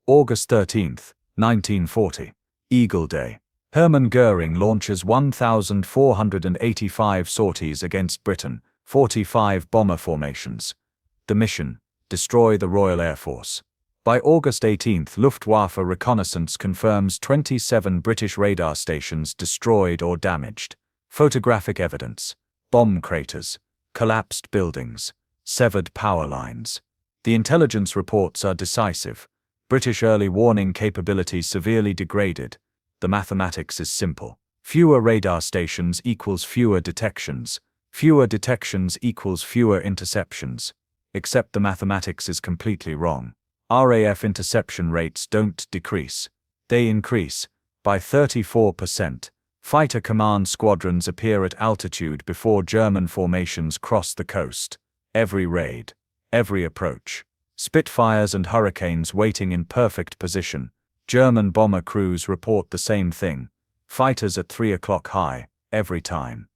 August 13, 1940. Eagle Day. Hermann Göring launches 1,485 sorties against Britain, 45 bomber formations. The mission: destroy the Royal Air Force. By August 18, Luftwaffe reconnaissance confirms 27 British radar stations destroyed or damaged. Photographic evidence: bomb craters, collapsed buildings, severed power lines. The intelligence reports are decisive. British early warning capability severely degraded. The mathematics is simple. Fewer radar stations equals fewer detections. Fewer detections equals fewer interceptions. Except the mathematics is completely wrong. RAF interception rates don't decrease. They increase by 34%. Fighter command squadrons appear at altitude before German formations cross the coast. Every raid, every approach. Spitfires and Hurricanes waiting in perfect position. German bomber crews report the same thing. Fighters at 3 o'clock high, every time.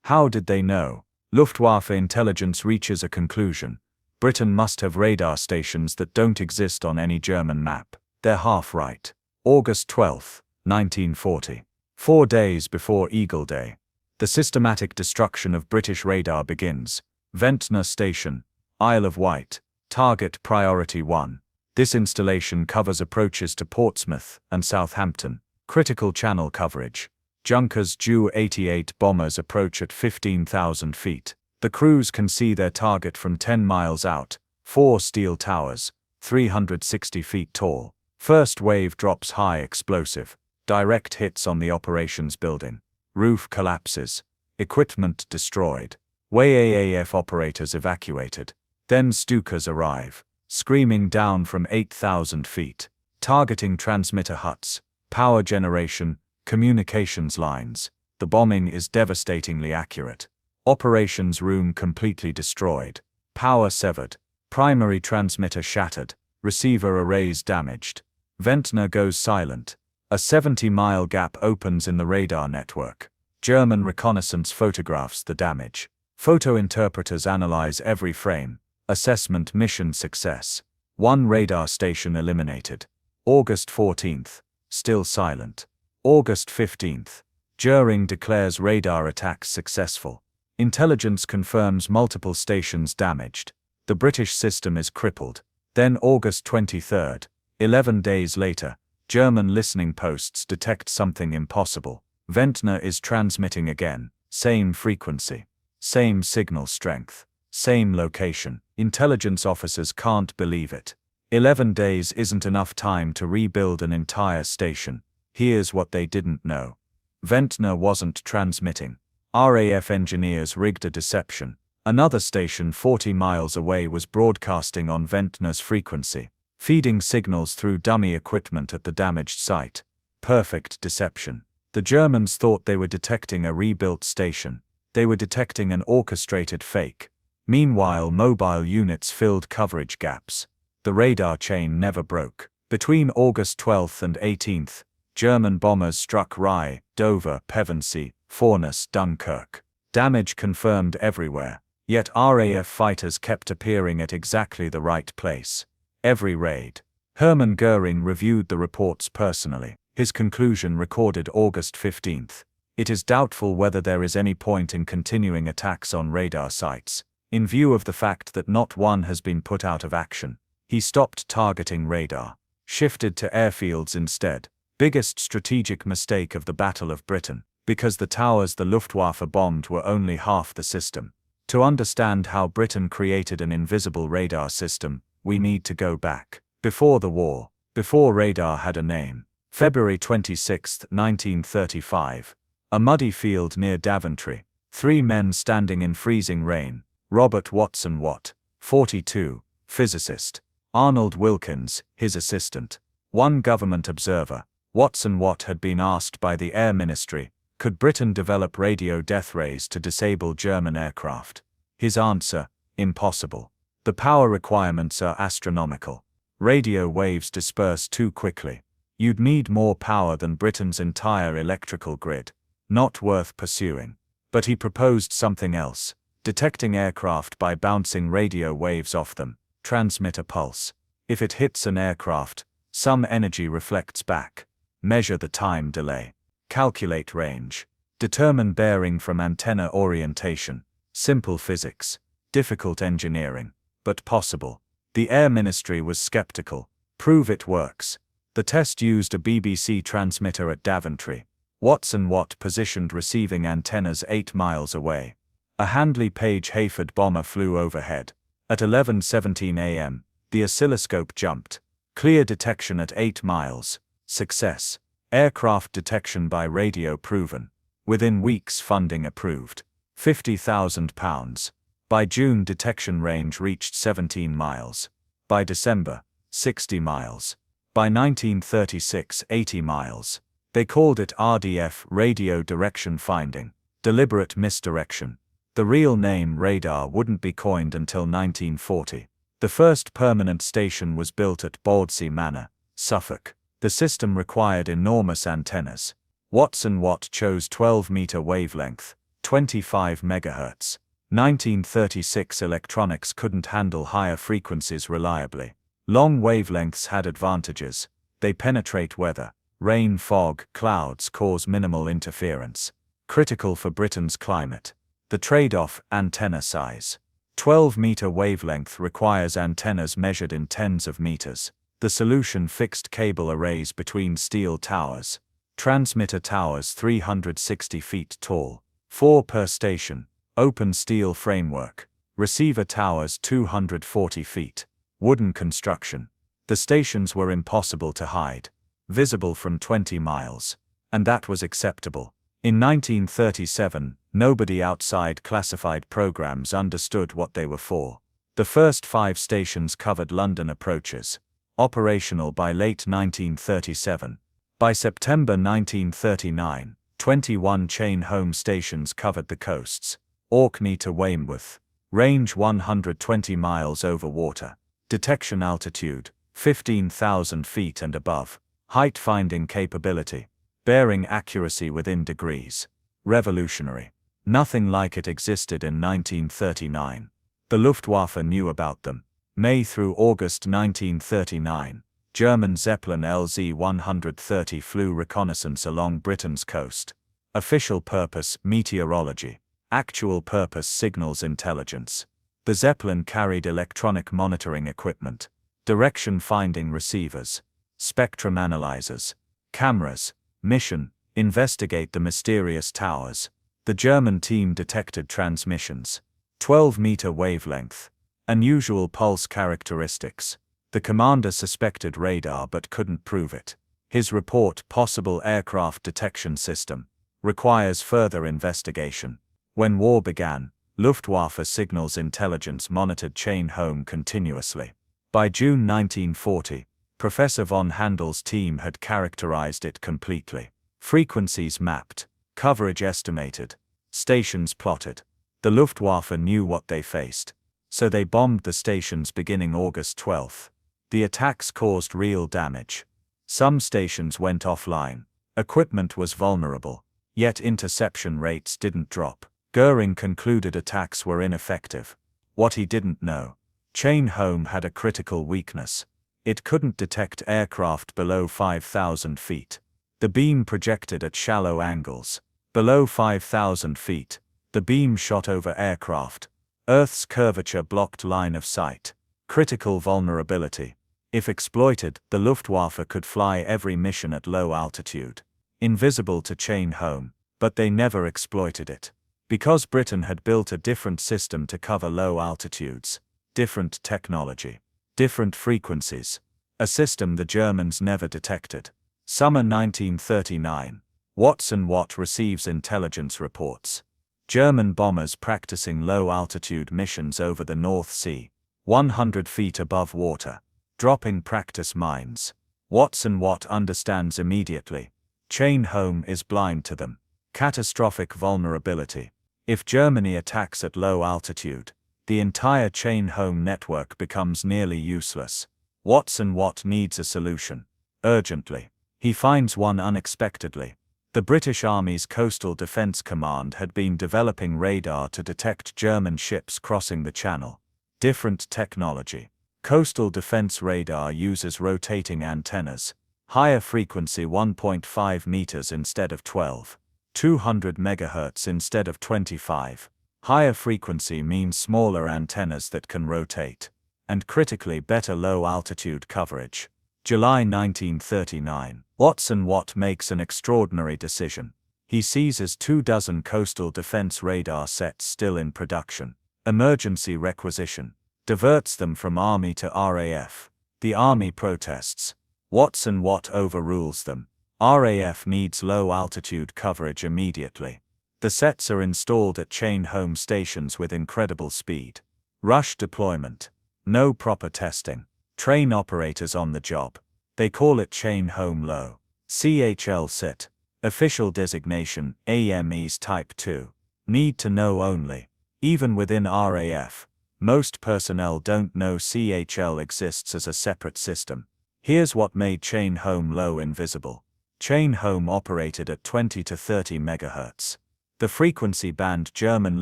How did they know? Luftwaffe intelligence reaches a conclusion. Britain must have radar stations that don't exist on any German map. They're half right. August 12, 1940. 4 days before Eagle Day. The systematic destruction of British radar begins. Ventnor Station, Isle of Wight. Target Priority 1. This installation covers approaches to Portsmouth and Southampton. Critical channel coverage. Junkers Ju-88 bombers approach at 15,000 feet. The crews can see their target from 10 miles out. 4 steel towers, 360 feet tall. First wave drops high explosive. Direct hits on the operations building. Roof collapses. Equipment destroyed. WAAF operators evacuated. Then Stukas arrive, screaming down from 8,000 feet, targeting transmitter huts, power generation, communications lines. The bombing is devastatingly accurate. Operations room completely destroyed. Power severed. Primary transmitter shattered. Receiver arrays damaged. Ventnor goes silent. A 70-mile gap opens in the radar network. German reconnaissance photographs the damage. Photo interpreters analyze every frame. Assessment mission success. 1 radar station eliminated. August 14th. Still silent. August 15th. Göring declares radar attacks successful. Intelligence confirms multiple stations damaged. The British system is crippled. Then August 23rd. 11 days later, German listening posts detect something impossible. Ventnor is transmitting again. Same frequency. Same signal strength. Same location. Intelligence officers can't believe it. 11 days isn't enough time to rebuild an entire station. Here's what they didn't know. Ventnor wasn't transmitting. RAF engineers rigged a deception. Another station 40 miles away was broadcasting on Ventnor's frequency, feeding signals through dummy equipment at the damaged site. Perfect deception. The Germans thought they were detecting a rebuilt station. They were detecting an orchestrated fake. Meanwhile, mobile units filled coverage gaps. The radar chain never broke. Between August 12th and 18th, German bombers struck Rye, Dover, Pevensey, Fournes, Dunkirk. Damage confirmed everywhere, yet RAF fighters kept appearing at exactly the right place. Every raid. Hermann Göring reviewed the reports personally. His conclusion recorded August 15th. It is doubtful whether there is any point in continuing attacks on radar sites. In view of the fact that not one has been put out of action, he stopped targeting radar, shifted to airfields instead. Biggest strategic mistake of the Battle of Britain, because the towers the Luftwaffe bombed were only half the system. To understand how Britain created an invisible radar system, we need to go back. Before the war, before radar had a name. February 26, 1935. A muddy field near Daventry. 3 men standing in freezing rain. Robert Watson Watt, 42, physicist. Arnold Wilkins, his assistant. 1 government observer. Watson Watt had been asked by the Air Ministry, could Britain develop radio death rays to disable German aircraft? His answer, impossible. The power requirements are astronomical. Radio waves disperse too quickly. You'd need more power than Britain's entire electrical grid. Not worth pursuing. But he proposed something else. Detecting aircraft by bouncing radio waves off them. Transmit a pulse. If it hits an aircraft, Some energy reflects back. Measure the time delay. Calculate range. Determine bearing from antenna orientation. Simple physics. Difficult engineering. But possible. The Air Ministry was skeptical. Prove it works. The test used a BBC transmitter at Daventry. Watson Watt positioned receiving antennas 8 miles away. A Handley Page Hayford bomber flew overhead. At 11:17 a.m., the oscilloscope jumped. Clear detection at 8 miles. Success. Aircraft detection by radio proven. Within weeks funding approved. £50,000. By June detection range reached 17 miles. By December, 60 miles. By 1936, 80 miles. They called it RDF, radio direction finding. Deliberate misdirection. The real name radar wouldn't be coined until 1940. The first permanent station was built at Bawdsey Manor, Suffolk. The system required enormous antennas. Watson Watt chose 12-meter wavelength, 25 MHz. 1936 electronics couldn't handle higher frequencies reliably. Long wavelengths had advantages. They penetrate weather. Rain, fog, clouds cause minimal interference. Critical for Britain's climate. The trade-off, antenna size. 12-meter wavelength requires antennas measured in tens of meters. The solution, fixed cable arrays between steel towers. Transmitter towers 360 feet tall. 4 per station. Open steel framework. Receiver towers 240 feet. Wooden construction. The stations were impossible to hide. Visible from 20 miles. And that was acceptable. In 1937, nobody outside classified programs understood what they were for. The first 5 stations covered London approaches. Operational by late 1937. By September 1939, 21 chain home stations covered the coasts. Orkney to Weymouth. Range 120 miles over water. Detection altitude, 15,000 feet and above. Height finding capability. Bearing accuracy within degrees. Revolutionary. Nothing like it existed in 1939. The Luftwaffe knew about them. May through August 1939, German Zeppelin LZ-130 flew reconnaissance along Britain's coast. Official purpose, meteorology. Actual purpose, signals intelligence. The Zeppelin carried electronic monitoring equipment, direction finding receivers, spectrum analyzers, cameras. Mission, investigate the mysterious towers. The German team detected transmissions. 12-meter wavelength. Unusual pulse characteristics. The commander suspected radar but couldn't prove it. His report, possible aircraft detection system, requires further investigation. When war began, Luftwaffe signals intelligence monitored chain home continuously. By June 1940, Professor von Handel's team had characterized it completely. Frequencies mapped, coverage estimated, stations plotted. The Luftwaffe knew what they faced, so they bombed the stations beginning August 12. The attacks caused real damage. Some stations went offline. Equipment was vulnerable, yet interception rates didn't drop. Göring concluded attacks were ineffective. What he didn't know: chain home had a critical weakness. It couldn't detect aircraft below 5,000 feet. The beam projected at shallow angles. Below 5,000 feet, the beam shot over aircraft. Earth's curvature blocked line of sight. Critical vulnerability. If exploited, the Luftwaffe could fly every mission at low altitude. Invisible to chain home, but they never exploited it. Because Britain had built a different system to cover low altitudes. Different technology. Different frequencies. A system the Germans never detected. Summer 1939. Watson Watt receives intelligence reports. German bombers practicing low-altitude missions over the North Sea. 100 feet above water. Dropping practice mines. Watson Watt understands immediately. Chain home is blind to them. Catastrophic vulnerability. If Germany attacks at low altitude, the entire chain home network becomes nearly useless. Watson Watt needs a solution. Urgently. He finds one unexpectedly. The British Army's Coastal Defence Command had been developing radar to detect German ships crossing the Channel. Different technology. Coastal defense radar uses rotating antennas. Higher frequency 1.5 meters instead of 12. 200 MHz instead of 25. Higher frequency means smaller antennas that can rotate. And critically better low-altitude coverage. July 1939. Watson Watt makes an extraordinary decision. He seizes 24 coastal defense radar sets still in production. Emergency requisition. Diverts them from Army to RAF. The Army protests. Watson Watt overrules them. RAF needs low-altitude coverage immediately. The sets are installed at chain home stations with incredible speed. Rush deployment. No proper testing. Train operators on the job. They call it chain home low. CHL SIT. Official designation, AMEs Type 2. Need to know only. Even within RAF, most personnel don't know CHL exists as a separate system. Here's what made chain home low invisible. Chain home operated at 20 to 30 MHz. The frequency band German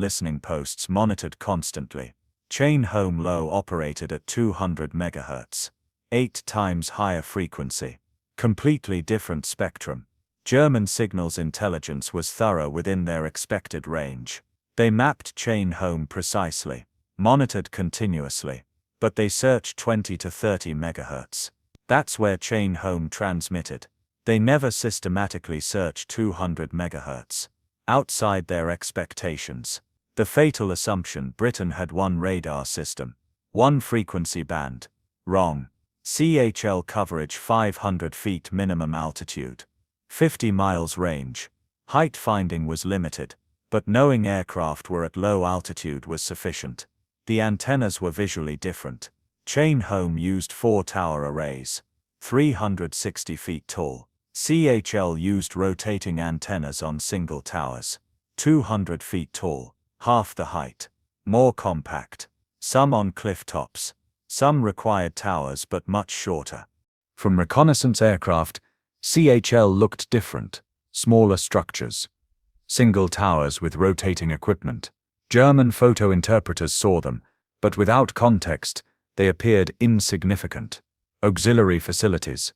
listening posts monitored constantly. Chain home low operated at 200 MHz. 8 times higher frequency. Completely different spectrum. German signals intelligence was thorough within their expected range. They mapped chain home precisely, monitored continuously, but they searched 20 to 30 MHz. That's where chain home transmitted. They never systematically searched 200 MHz. Outside their expectations. The fatal assumption Britain had one radar system. One frequency band. Wrong. CHL coverage 500 feet minimum altitude. 50 miles range. Height finding was limited, but knowing aircraft were at low altitude was sufficient. The antennas were visually different. Chain home used 4 tower arrays. 360 feet tall. CHL used rotating antennas on single towers. 200 feet tall, half the height. More compact. Some on cliff tops. Some required towers but much shorter. From reconnaissance aircraft, CHL looked different. Smaller structures. Single towers with rotating equipment. German photo interpreters saw them, but without context, they appeared insignificant. Auxiliary facilities.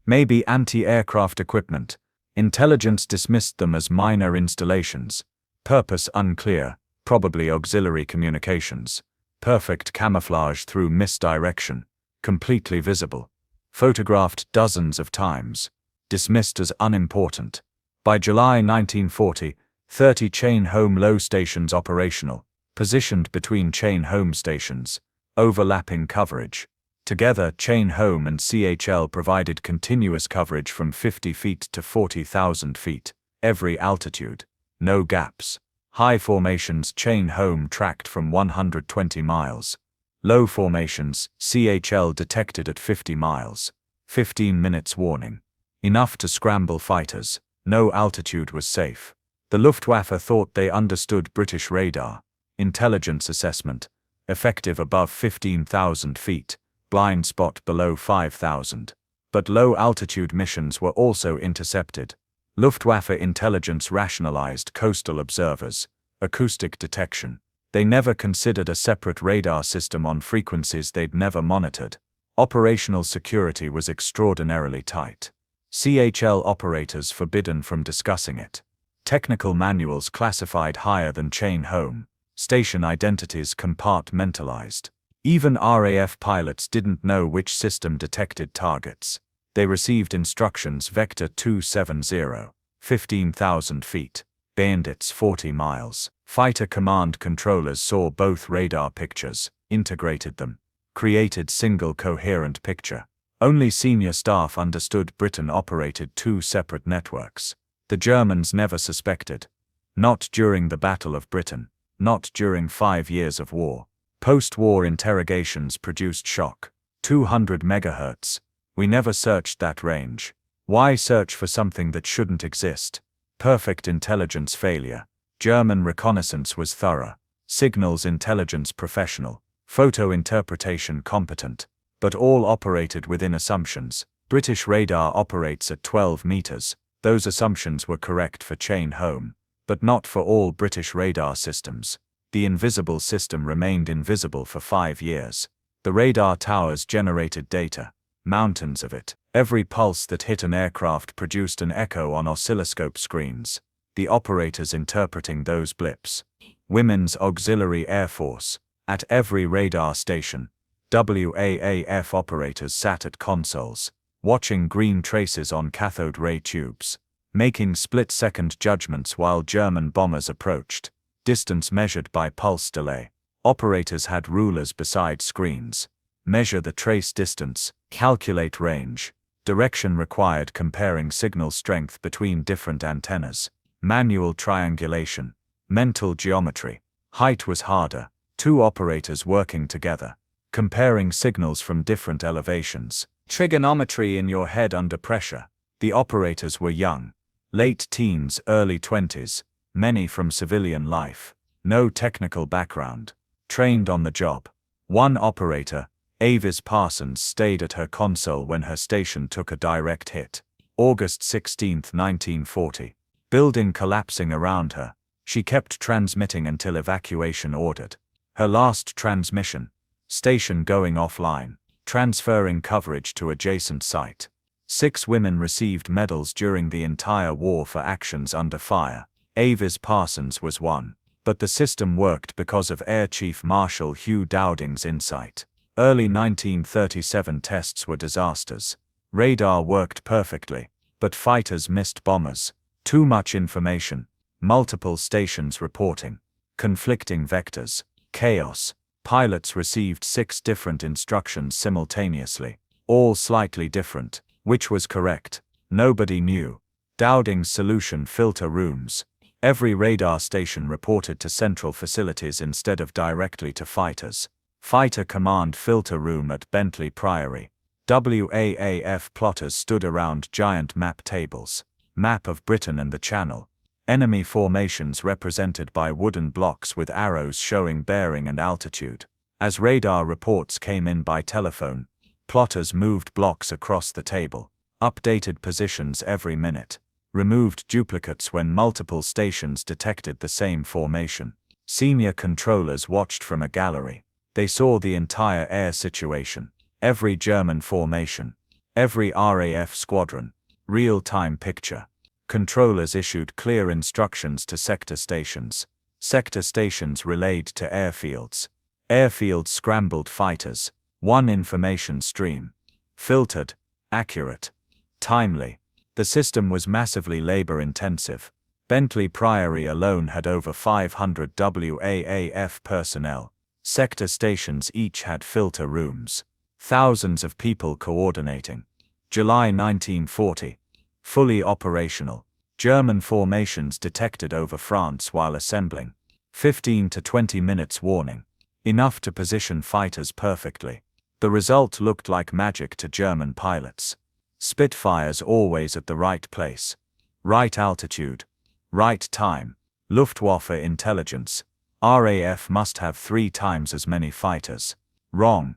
Maybe anti-aircraft equipment. Intelligence dismissed them as minor installations. Purpose unclear, probably auxiliary communications. Perfect camouflage through misdirection. Completely visible. Photographed dozens of times. Dismissed as unimportant. By July 1940, 30 chain home low stations operational, positioned between chain home stations. Overlapping coverage. Together, chain home and CHL provided continuous coverage from 50 feet to 40,000 feet, every altitude. No gaps. High formations chain home tracked from 120 miles. Low formations, CHL detected at 50 miles. 15 minutes warning. Enough to scramble fighters. No altitude was safe. The Luftwaffe thought they understood British radar. Intelligence assessment. Effective above 15,000 feet. Blind spot below 5,000. But low-altitude missions were also intercepted. Luftwaffe intelligence rationalized coastal observers, acoustic detection. They never considered a separate radar system on frequencies they'd never monitored. Operational security was extraordinarily tight. CHL operators forbidden from discussing it. Technical manuals classified higher than chain home. Station identities compartmentalized. Even RAF pilots didn't know which system detected targets. They received instructions Vector 270, 15,000 feet, bayonets 40 miles. Fighter command controllers saw both radar pictures, integrated them, created single coherent picture. Only senior staff understood Britain operated 2 separate networks. The Germans never suspected. Not during the Battle of Britain, not during 5 years of war. Post-war interrogations produced shock. 200 MHz. We never searched that range. Why search for something that shouldn't exist? Perfect intelligence failure. German reconnaissance was thorough. Signals intelligence professional. Photo interpretation competent. But all operated within assumptions. British radar operates at 12 meters. Those assumptions were correct for chain home, but not for all British radar systems. The invisible system remained invisible for 5 years. The radar towers generated data, mountains of it. Every pulse that hit an aircraft produced an echo on oscilloscope screens, the operators interpreting those blips. Women's Auxiliary Air Force. At every radar station, WAAF operators sat at consoles, watching green traces on cathode ray tubes, making split-second judgments while German bombers approached, distance measured by pulse delay. Operators had rulers beside screens, measure the trace distance, calculate range, direction required comparing signal strength between different antennas, manual triangulation, mental geometry. Height was harder, 2 operators working together, comparing signals from different elevations. Trigonometry in your head under pressure. The operators were young, late teens, early 20s, many from civilian life, no technical background, trained on the job. One operator, Avis Parsons, stayed at her console when her station took a direct hit. August 16, 1940. Building collapsing around her. She kept transmitting until evacuation ordered. Her last transmission. Station going offline, transferring coverage to adjacent site. 6 women received medals during the entire war for actions under fire. Avis Parsons was one. But the system worked because of Air Chief Marshal Hugh Dowding's insight. Early 1937 tests were disasters. Radar worked perfectly, but fighters missed bombers. Too much information, multiple stations reporting, conflicting vectors, chaos. Pilots received 6 different instructions simultaneously, all slightly different. Which was correct? Nobody knew. Dowding's solution: filter rooms. Every radar station reported to central facilities instead of directly to fighters. Fighter Command filter room at Bentley Priory. WAAF plotters stood around giant map tables. Map of Britain and the Channel. Enemy formations represented by wooden blocks with arrows showing bearing and altitude. As radar reports came in by telephone, plotters moved blocks across the table, updated positions every minute, removed duplicates when multiple stations detected the same formation. Senior controllers watched from a gallery. They saw the entire air situation, every German formation, every RAF squadron, real-time picture. Controllers issued clear instructions to sector stations. Sector stations relayed to airfields. Airfields scrambled fighters. One information stream. Filtered, accurate, timely. The system was massively labor-intensive. Bentley Priory alone had over 500 WAAF personnel. Sector stations each had filter rooms. Thousands of people coordinating. July 1940. Fully operational. German formations detected over France while assembling. 15 to 20 minutes warning. Enough to position fighters perfectly. The result looked like magic to German pilots. Spitfires always at the right place. Right altitude. Right time. Luftwaffe intelligence. RAF must have 3 times as many fighters. Wrong.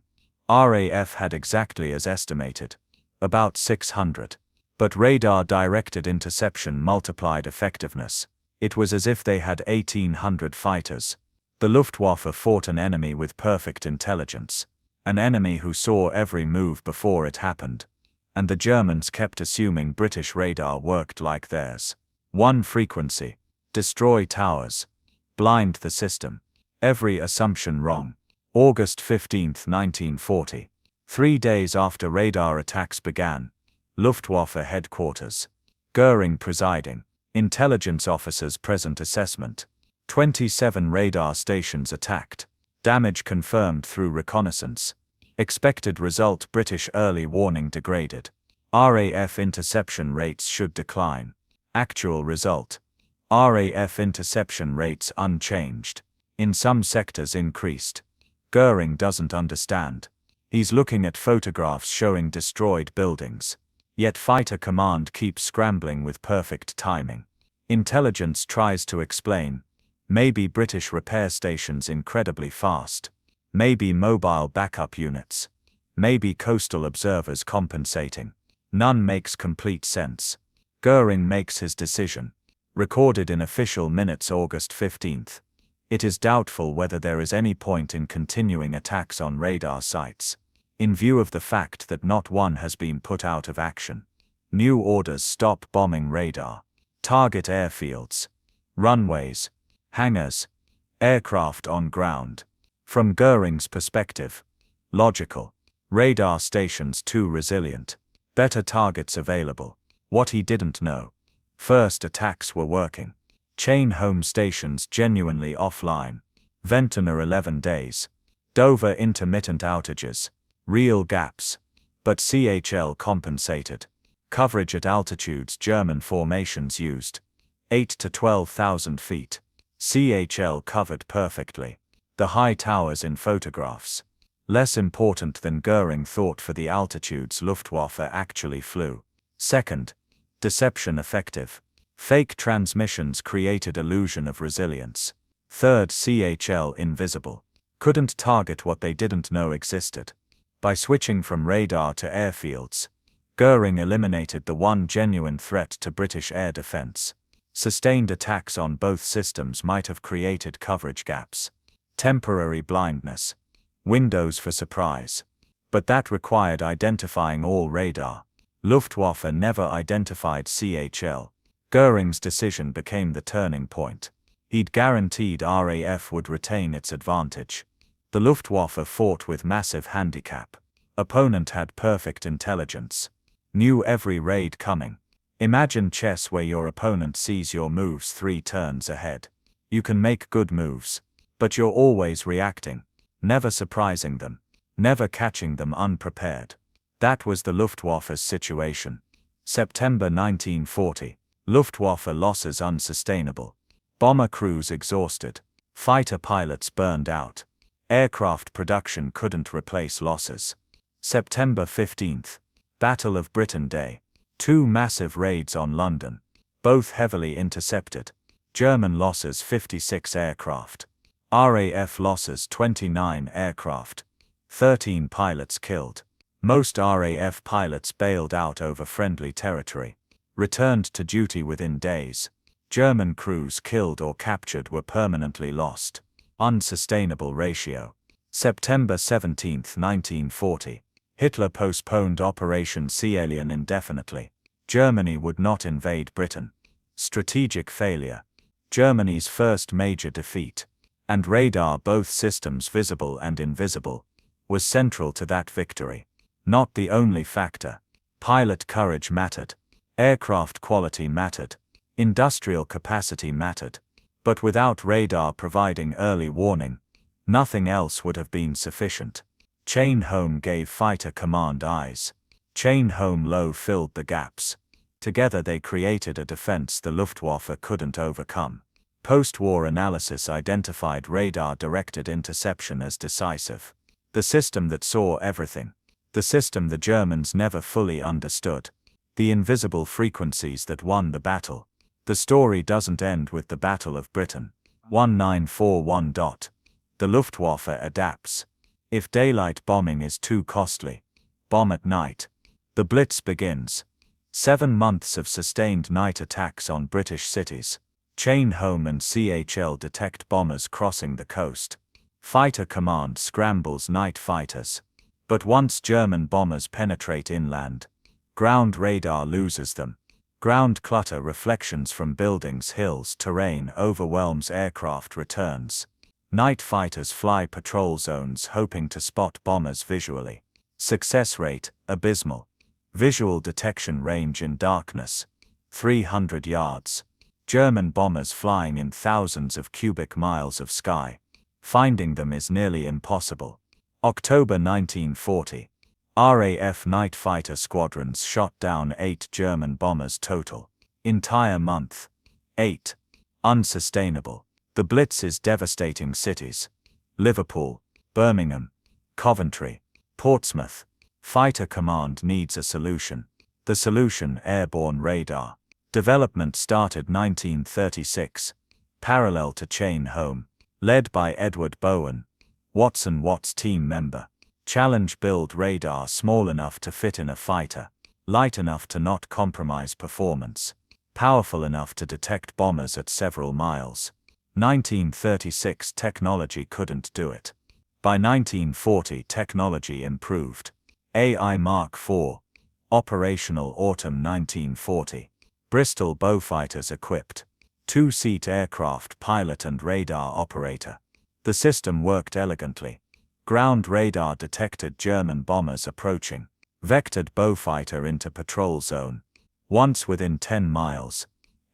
RAF had exactly as estimated. About 600. But radar-directed interception multiplied effectiveness. It was as if they had 1,800 fighters. The Luftwaffe fought an enemy with perfect intelligence. An enemy who saw every move before it happened. And the Germans kept assuming British radar worked like theirs. One frequency. Destroy towers. Blind the system. Every assumption wrong. August 15, 1940. 3 days after radar attacks began. Luftwaffe headquarters. Göring presiding. Intelligence officers present. Assessment. 27 radar stations attacked. Damage confirmed through reconnaissance. Expected result: British early warning degraded. RAF interception rates should decline. Actual result: RAF interception rates unchanged. In some sectors increased. Göring doesn't understand. He's looking at photographs showing destroyed buildings. Yet Fighter Command keeps scrambling with perfect timing. Intelligence tries to explain. Maybe British repair stations incredibly fast. Maybe mobile backup units. Maybe coastal observers compensating. None makes complete sense. Göring makes his decision. Recorded in official minutes August 15. It is doubtful whether there is any point in continuing attacks on radar sites, in view of the fact that not one has been put out of action. New orders stop bombing radar. Target airfields, runways, hangars, aircraft on ground. From Göring's perspective, logical. Radar stations too resilient. Better targets available. What he didn't know. First attacks were working. Chain home stations genuinely offline. Ventnor 11 days. Dover intermittent outages. Real gaps. But CHL compensated. Coverage at altitudes German formations used. 8 to 12,000 feet. CHL covered perfectly. The high towers in photographs. Less important than Göring thought for the altitudes Luftwaffe actually flew. Second, deception effective. Fake transmissions created illusion of resilience. Third, CHL invisible. Couldn't target what they didn't know existed. By switching from radar to airfields, Göring eliminated the one genuine threat to British air defense. Sustained attacks on both systems might have created coverage gaps. Temporary blindness. Windows for surprise. But that required identifying all radar. Luftwaffe never identified CHL. Göring's decision became the turning point. He'd guaranteed RAF would retain its advantage. The Luftwaffe fought with massive handicap. Opponent had perfect intelligence. Knew every raid coming. Imagine chess where your opponent sees your moves 3 turns ahead. You can make good moves, but you're always reacting. Never surprising them. Never catching them unprepared. That was the Luftwaffe's situation. September 1940. Luftwaffe losses unsustainable. Bomber crews exhausted. Fighter pilots burned out. Aircraft production couldn't replace losses. September 15th. Battle of Britain Day. 2 massive raids on London. Both heavily intercepted. German losses 56 aircraft. RAF losses 29 aircraft. 13 pilots killed. Most RAF pilots bailed out over friendly territory. Returned to duty within days. German crews killed or captured were permanently lost. Unsustainable ratio. September 17, 1940. Hitler postponed Operation Seealien indefinitely. Germany would not invade Britain. Strategic failure. Germany's first major defeat. And radar, both systems visible and invisible, was central to that victory. Not the only factor. Pilot courage mattered. Aircraft quality mattered. Industrial capacity mattered. But without radar providing early warning, nothing else would have been sufficient. Chain home gave fighter command eyes. Chain home low filled the gaps. Together they created a defense the Luftwaffe couldn't overcome. Post-war analysis identified radar-directed interception as decisive. The system that saw everything. The system the Germans never fully understood. The invisible frequencies that won the battle. The story doesn't end with the Battle of Britain. 1941. The Luftwaffe adapts. If daylight bombing is too costly, bomb at night. The Blitz begins. 7 months of sustained night attacks on British cities. Chain home and CHL detect bombers crossing the coast. Fighter command scrambles night fighters. But once German bombers penetrate inland, ground radar loses them. Ground clutter, reflections from buildings, hills, terrain overwhelms aircraft returns. Night fighters fly patrol zones hoping to spot bombers visually. Success rate, abysmal. Visual detection range in darkness, 300 yards. German bombers flying in thousands of cubic miles of sky. Finding them is nearly impossible. October 1940. RAF night fighter squadrons shot down 8 German bombers total. Entire month. 8. Unsustainable. The Blitz is devastating cities. Liverpool, Birmingham, Coventry, Portsmouth. Fighter command needs a solution. The solution: airborne radar. Development started 1936. Parallel to chain home. Led by Edward Bowen. Watts team member. Challenge: build radar small enough to fit in a fighter. Light enough to not compromise performance. Powerful enough to detect bombers at several miles. 1936 technology couldn't do it. By 1940 technology improved. AI Mark IV. Operational autumn 1940. Bristol Beaufighters equipped. Two-seat aircraft pilot and radar operator. The system worked elegantly. Ground radar detected German bombers approaching. Vectored Beaufighter into patrol zone. Once within 10 miles.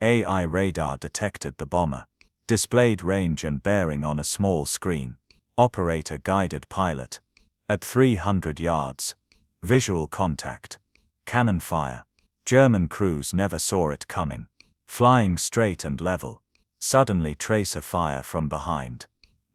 AI radar detected the bomber. Displayed range and bearing on a small screen. Operator guided pilot. At 300 yards. Visual contact. Cannon fire. German crews never saw it coming. Flying straight and level. Suddenly tracer fire from behind.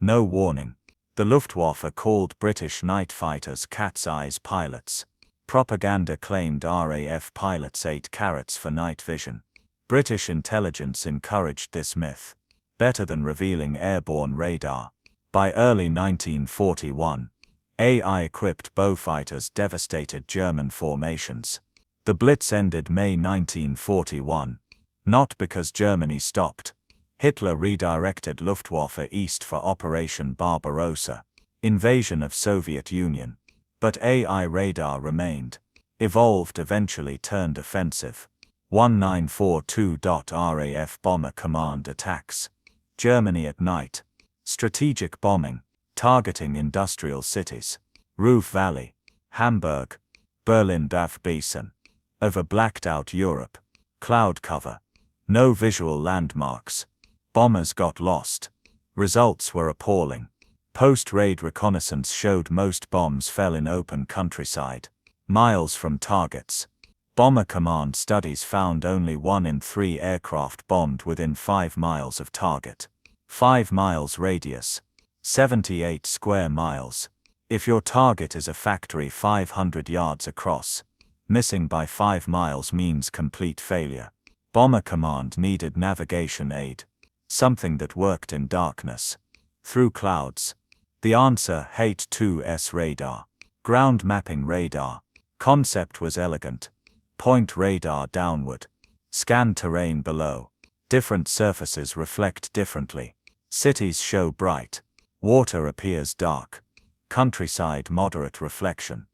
No warning. The Luftwaffe called British night fighters cat's eyes pilots. Propaganda claimed RAF pilots ate carrots for night vision. British intelligence encouraged this myth. Better than revealing airborne radar. By early 1941, AI-equipped Beaufighters devastated German formations. The Blitz ended May 1941. Not because Germany stopped. Hitler redirected Luftwaffe east for Operation Barbarossa, invasion of Soviet Union. But AI radar remained. Evolved, eventually turned offensive. 1942. RAF Bomber Command attacks. Germany at night. Strategic bombing. Targeting industrial cities. Ruhr Valley. Hamburg. Berlin Dachbesen. Over blacked-out Europe. Cloud cover. No visual landmarks. Bombers got lost. Results were appalling. Post-raid reconnaissance showed most bombs fell in open countryside. Miles from targets. Bomber Command studies found only 1 in 3 aircraft bombed within 5 miles of target. 5 miles radius. 78 square miles. If your target is a factory 500 yards across, missing by 5 miles means complete failure. Bomber Command needed navigation aid. Something that worked in darkness. Through clouds. The answer: H-2S radar. Ground mapping radar. Concept was elegant. Point radar downward. Scan terrain below. Different surfaces reflect differently. Cities show bright. Water appears dark. Countryside moderate reflection.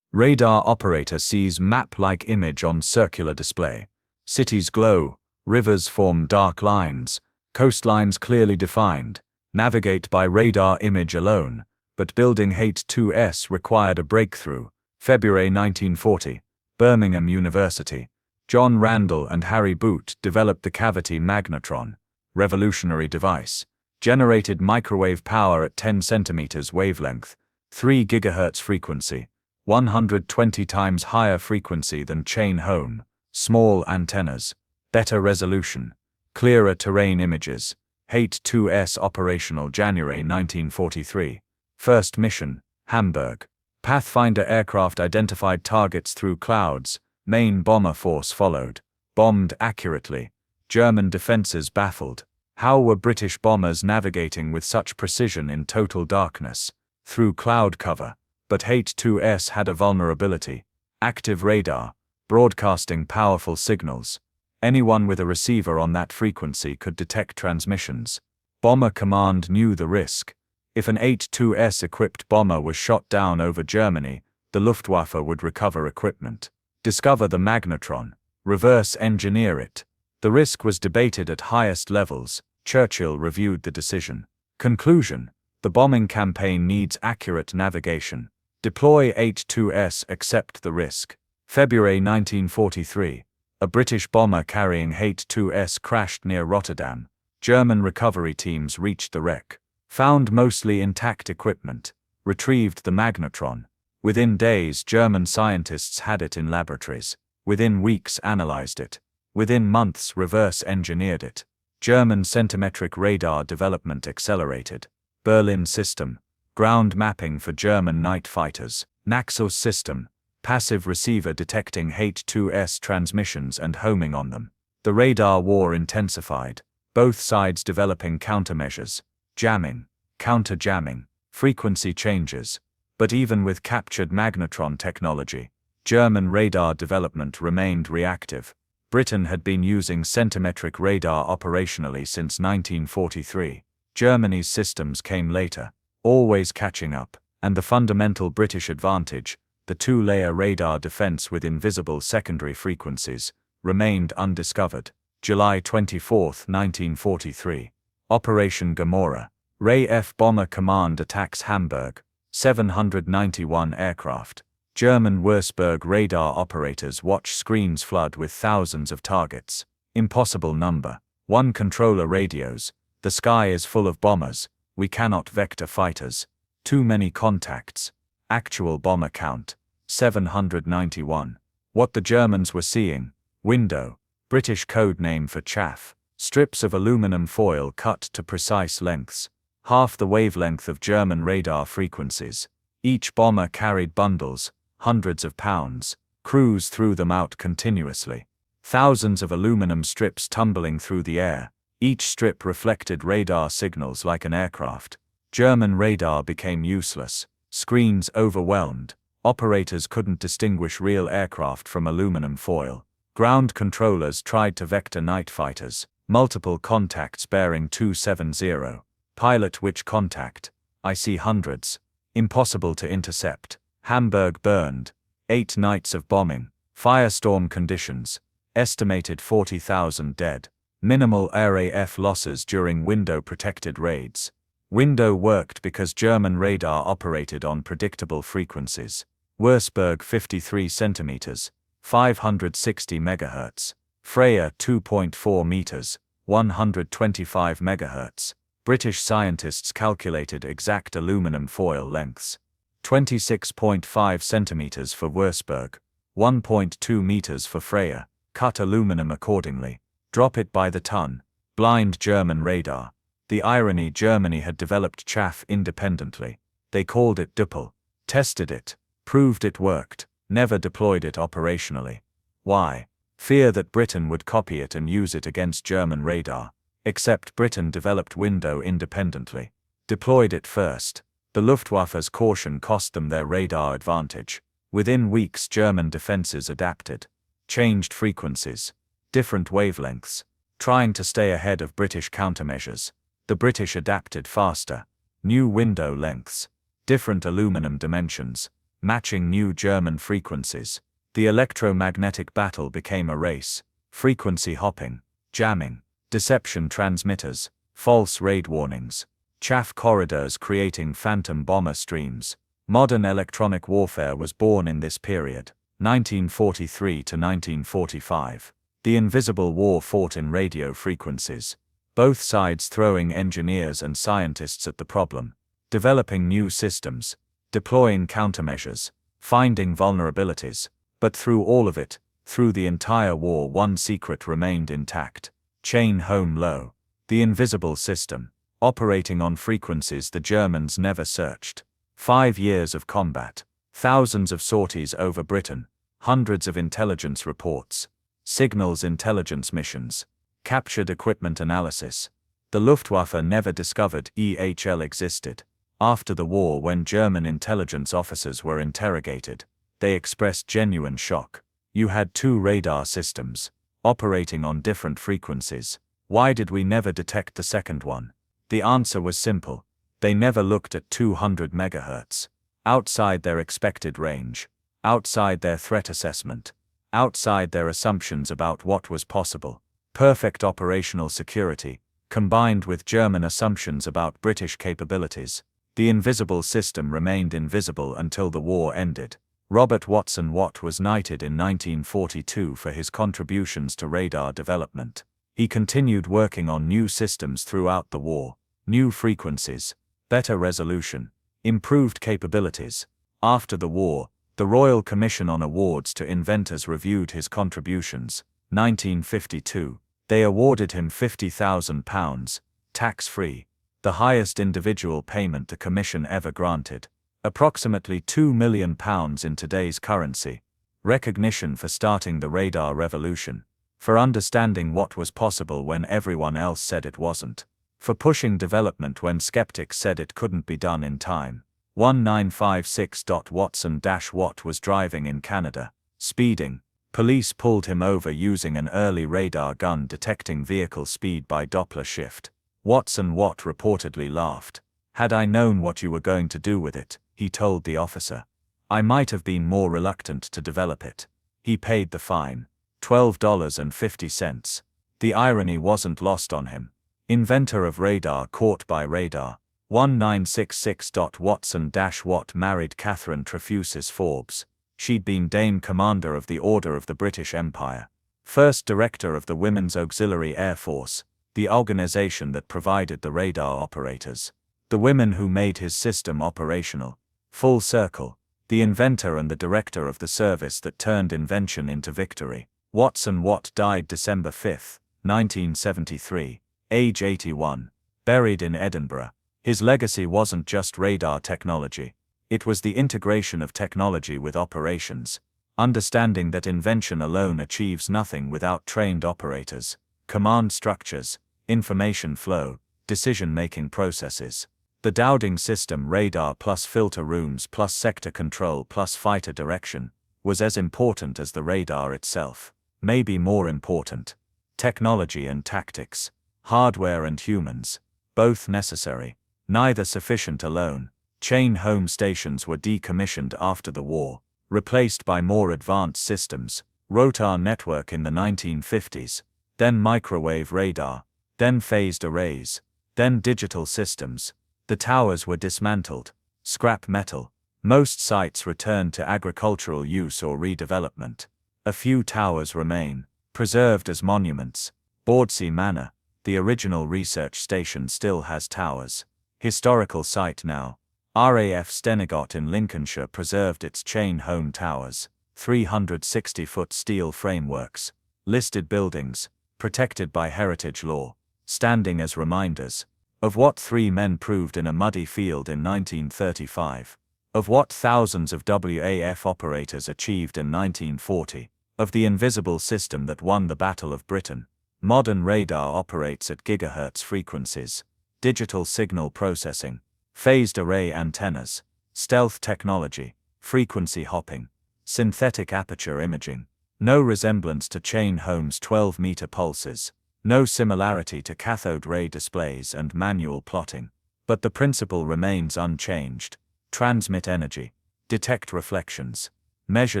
Radar operator sees map-like image on circular display. Cities glow. Rivers form dark lines. Coastlines clearly defined. Navigate by radar image alone. But building H-2S required a breakthrough. February 1940. Birmingham University. John Randall and Harry Boot developed the cavity magnetron. Revolutionary device. Generated microwave power at 10 centimeters wavelength. 3 GHz frequency. 120 times higher frequency than chain home. Small antennas. Better resolution. Clearer terrain images. H-2S operational January 1943. First mission, Hamburg. Pathfinder aircraft identified targets through clouds. Main bomber force followed. Bombed accurately. German defenses baffled. How were British bombers navigating with such precision in total darkness? Through cloud cover. But H-2S had a vulnerability. Active radar. Broadcasting powerful signals. Anyone with a receiver on that frequency could detect transmissions. Bomber Command knew the risk. If an H-2S-equipped bomber was shot down over Germany, the Luftwaffe would recover equipment. Discover the magnetron. Reverse engineer it. The risk was debated at highest levels. Churchill reviewed the decision. Conclusion: the bombing campaign needs accurate navigation. Deploy H-2S, accept the risk. February 1943. A British bomber carrying H-2S crashed near Rotterdam. German recovery teams reached the wreck. Found mostly intact equipment. Retrieved the magnetron. Within days, German scientists had it in laboratories. Within weeks, analyzed it. Within months, reverse engineered it. German centimetric radar development accelerated. Berlin system. Ground mapping for German night fighters. Naxos system. Passive receiver detecting H-2S transmissions and homing on them. The radar war intensified. Both sides developing countermeasures. Jamming. Counter-jamming. Frequency changes. But even with captured magnetron technology, German radar development remained reactive. Britain had been using centimetric radar operationally since 1943. Germany's systems came later, always catching up, and the fundamental British advantage, the two-layer radar defense with invisible secondary frequencies, remained undiscovered. July 24, 1943. Operation Gomorrah. RAF Bomber Command attacks Hamburg. 791 aircraft. German Wurzburg radar operators watch screens flood with thousands of targets. Impossible number. 1 controller radios. The sky is full of bombers. We cannot vector fighters. Too many contacts. Actual bomber count. 791. What the Germans were seeing. Window. British code name for chaff. Strips of aluminum foil cut to precise lengths. Half the wavelength of German radar frequencies. Each bomber carried bundles, hundreds of pounds. Crews threw them out continuously. Thousands of aluminum strips tumbling through the air. Each strip reflected radar signals like an aircraft. German radar became useless. Screens overwhelmed. Operators couldn't distinguish real aircraft from aluminum foil. Ground controllers tried to vector night fighters. Multiple contacts bearing 270. Pilot which contact? I see hundreds. Impossible to intercept. Hamburg burned. 8 nights of bombing. Firestorm conditions. Estimated 40,000 dead. Minimal RAF losses during window-protected raids. Window worked because German radar operated on predictable frequencies. Wurzburg 53 centimeters. 560 MHz. Freya 2.4 meters, 125 MHz. British scientists calculated exact aluminum foil lengths. 26.5 centimeters for Wurzburg, 1.2 meters for Freya. Cut aluminum accordingly. Drop it by the ton. Blind German radar. The irony: Germany had developed chaff independently. They called it doubtful. Tested it. Proved it worked. Never deployed it operationally. Why? Fear that Britain would copy it and use it against German radar. Except Britain developed window independently. Deployed it first. The Luftwaffe's caution cost them their radar advantage. Within weeks German defenses adapted. Changed frequencies. Different wavelengths. Trying to stay ahead of British countermeasures. The British adapted faster. New window lengths. Different aluminum dimensions. Matching new German frequencies. The electromagnetic battle became a race. Frequency hopping. Jamming. Deception transmitters. False raid warnings. Chaff corridors creating phantom bomber streams. Modern electronic warfare was born in this period, 1943 to 1945. The invisible war fought in radio frequencies. Both sides throwing engineers and scientists at the problem. Developing new systems. Deploying countermeasures. Finding vulnerabilities. But through all of it, through the entire war, one secret remained intact. Chain home low. The invisible system. Operating on frequencies the Germans never searched. 5 years of combat. Thousands of sorties over Britain. Hundreds of intelligence reports. Signals intelligence missions. Captured equipment analysis. The Luftwaffe never discovered EHL existed. After the war, when German intelligence officers were interrogated, they expressed genuine shock. You had 2 radar systems, operating on different frequencies. Why did we never detect the second one? The answer was simple. They never looked at 200 MHz. Outside their expected range. Outside their threat assessment. Outside their assumptions about what was possible. Perfect operational security, combined with German assumptions about British capabilities. The invisible system remained invisible until the war ended. Robert Watson Watt was knighted in 1942 for his contributions to radar development. He continued working on new systems throughout the war. New frequencies, better resolution, improved capabilities. After the war, the Royal Commission on Awards to Inventors reviewed his contributions. 1952. They awarded him £50,000, tax-free, the highest individual payment the Commission ever granted. Approximately £2 million in today's currency. Recognition for starting the radar revolution. For understanding what was possible when everyone else said it wasn't. For pushing development when skeptics said it couldn't be done in time. 1956. Watson-Watt was driving in Canada, speeding, Police pulled him over using an early radar gun detecting vehicle speed by Doppler shift. Watson Watt reportedly laughed. "Had I known what you were going to do with it," he told the officer, "I might have been more reluctant to develop it." He paid the fine, $12.50. The irony wasn't lost on him. Inventor of radar caught by radar. 1966. Watson-Watt married Catherine Trefusis Forbes. She'd been Dame Commander of the Order of the British Empire. First Director of the Women's Auxiliary Air Force, the organization that provided the radar operators. The women who made his system operational. Full circle. The inventor and the director of the service that turned invention into victory. Watson Watt died December 5, 1973, age 81, buried in Edinburgh. His legacy wasn't just radar technology. It was the integration of technology with operations, understanding that invention alone achieves nothing without trained operators, command structures, information flow, decision-making processes. The Dowding system, radar plus filter rooms plus sector control plus fighter direction, was as important as the radar itself, maybe more important. Technology and tactics, hardware and humans, both necessary, neither sufficient alone. Chain home stations were decommissioned after the war, replaced by more advanced systems, rotor network in the 1950s, then microwave radar, then phased arrays, then digital systems. The towers were dismantled, scrap metal. Most sites returned to agricultural use or redevelopment. A few towers remain, preserved as monuments. Bordsey Manor, the original research station, still has towers. Historical site now. RAF Stennegot in Lincolnshire preserved its chain home towers, 360-foot steel frameworks, listed buildings, protected by heritage law, standing as reminders of what three men proved in a muddy field in 1935, of what thousands of WAF operators achieved in 1940, of the invisible system that won the Battle of Britain. Modern radar operates at gigahertz frequencies, digital signal processing, phased array antennas, stealth technology, frequency hopping, synthetic aperture imaging. No resemblance to chain home's 12-meter pulses, no similarity to cathode ray displays and manual plotting. But the principle remains unchanged. Transmit energy, detect reflections, measure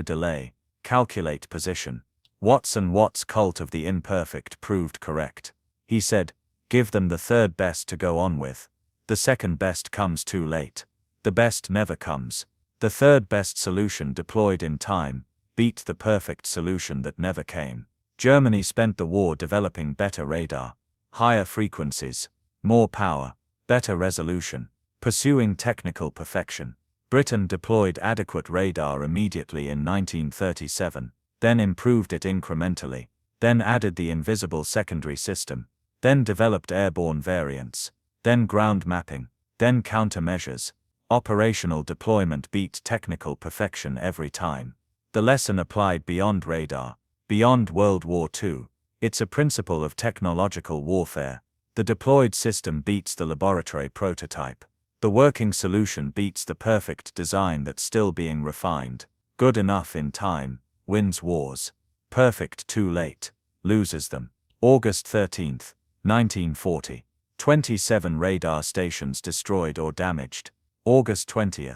delay, calculate position. Watson Watt's cult of the imperfect proved correct. He said, "Give them the third best to go on with. The second best comes too late. The best never comes. The third best solution deployed in time beat the perfect solution that never came." Germany spent the war developing better radar, higher frequencies, more power, better resolution, pursuing technical perfection. Britain deployed adequate radar immediately in 1937, then improved it incrementally, then added the invisible secondary system, then developed airborne variants, then ground mapping, then countermeasures. Operational deployment beat technical perfection every time. The lesson applied beyond radar, beyond World War II. It's a principle of technological warfare. The deployed system beats the laboratory prototype. The working solution beats the perfect design that's still being refined. Good enough in time wins wars. Perfect too late loses them. August 13, 1940. 27 radar stations destroyed or damaged. August 20.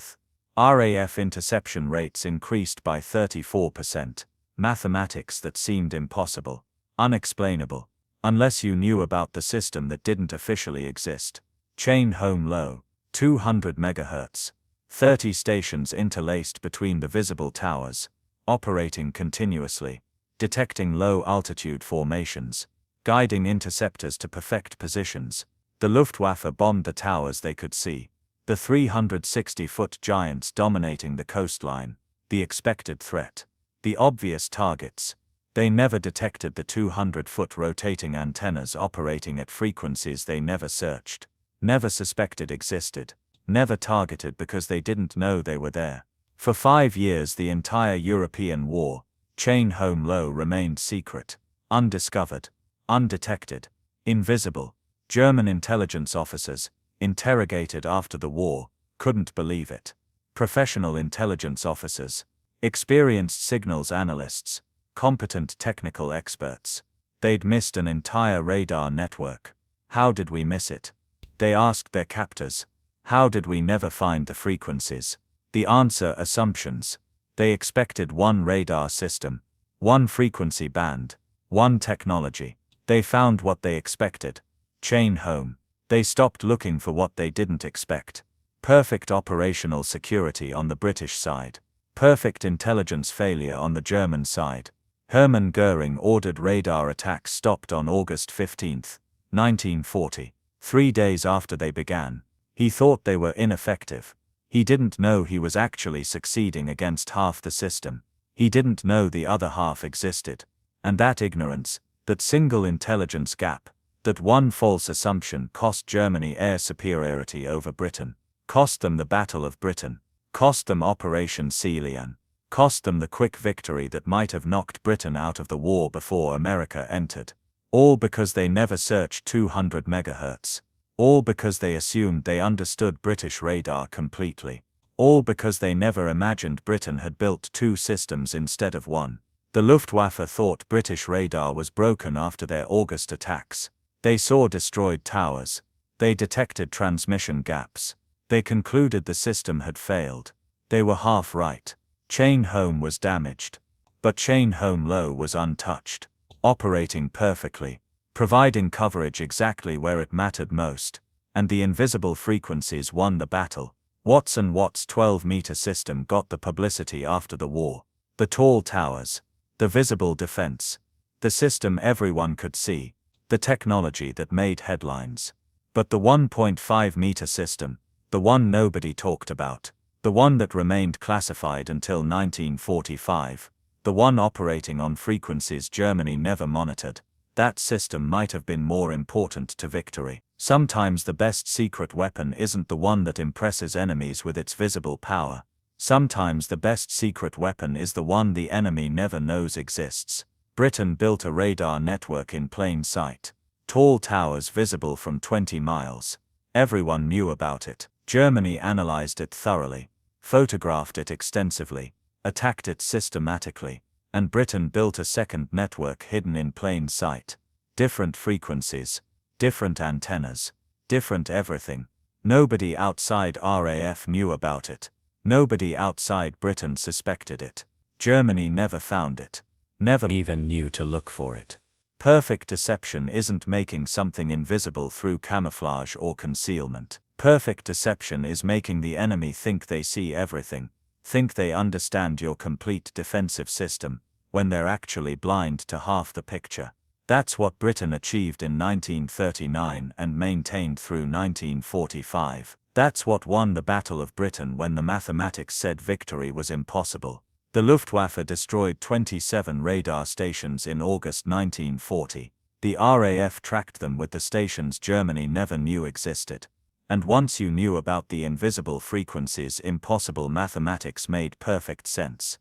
RAF interception rates increased by 34%. Mathematics that seemed impossible. Unexplainable. Unless you knew about the system that didn't officially exist. Chain home low. 200 MHz. 30 stations interlaced between the visible towers. Operating continuously. Detecting low-altitude formations. Guiding interceptors to perfect positions. The Luftwaffe bombed the towers they could see. The 360-foot giants dominating the coastline. The expected threat. The obvious targets. They never detected the 200-foot rotating antennas operating at frequencies they never searched, never suspected existed, never targeted because they didn't know they were there. For 5 years, the entire European war, chain home low remained secret, undiscovered, undetected, invisible. German intelligence officers, interrogated after the war, couldn't believe it. Professional intelligence officers, experienced signals analysts, competent technical experts. They'd missed an entire radar network. How did we miss it? They asked their captors. How did we never find the frequencies? The answer: assumptions. They expected one radar system, one frequency band, one technology. They found what they expected. Chain home. They stopped looking for what they didn't expect. Perfect operational security on the British side. Perfect intelligence failure on the German side. Hermann Göring ordered radar attacks stopped on August 15, 1940, 3 days after they began. He thought they were ineffective. He didn't know he was actually succeeding against half the system. He didn't know the other half existed. And that ignorance, that single intelligence gap, that one false assumption cost Germany air superiority over Britain, cost them the Battle of Britain, cost them Operation Sealion, cost them the quick victory that might have knocked Britain out of the war before America entered. All because they never searched 200 MHz. All because they assumed they understood British radar completely. All because they never imagined Britain had built two systems instead of one. The Luftwaffe thought British radar was broken after their August attacks. They saw destroyed towers. They detected transmission gaps. They concluded the system had failed. They were half right. Chain home was damaged. But chain home low was untouched. Operating perfectly. Providing coverage exactly where it mattered most. And the invisible frequencies won the battle. Watts and Watts' 12-meter system got the publicity after the war. The tall towers. The visible defense. The system everyone could see. The technology that made headlines. But the 1.5-meter system, the one nobody talked about, the one that remained classified until 1945, the one operating on frequencies Germany never monitored, that system might have been more important to victory. Sometimes the best secret weapon isn't the one that impresses enemies with its visible power. Sometimes the best secret weapon is the one the enemy never knows exists. Britain built a radar network in plain sight. Tall towers visible from 20 miles. Everyone knew about it. Germany analyzed it thoroughly, photographed it extensively, attacked it systematically, and Britain built a second network hidden in plain sight. Different frequencies, different antennas, different everything. Nobody outside RAF knew about it. Nobody outside Britain suspected it. Germany never found it. Never even knew to look for it. Perfect deception isn't making something invisible through camouflage or concealment. Perfect deception is making the enemy think they see everything, think they understand your complete defensive system, when they're actually blind to half the picture. That's what Britain achieved in 1939 and maintained through 1945. That's what won the Battle of Britain when the mathematics said victory was impossible. The Luftwaffe destroyed 27 radar stations in August 1940. The RAF tracked them with the stations Germany never knew existed. And once you knew about the invisible frequencies, impossible mathematics made perfect sense.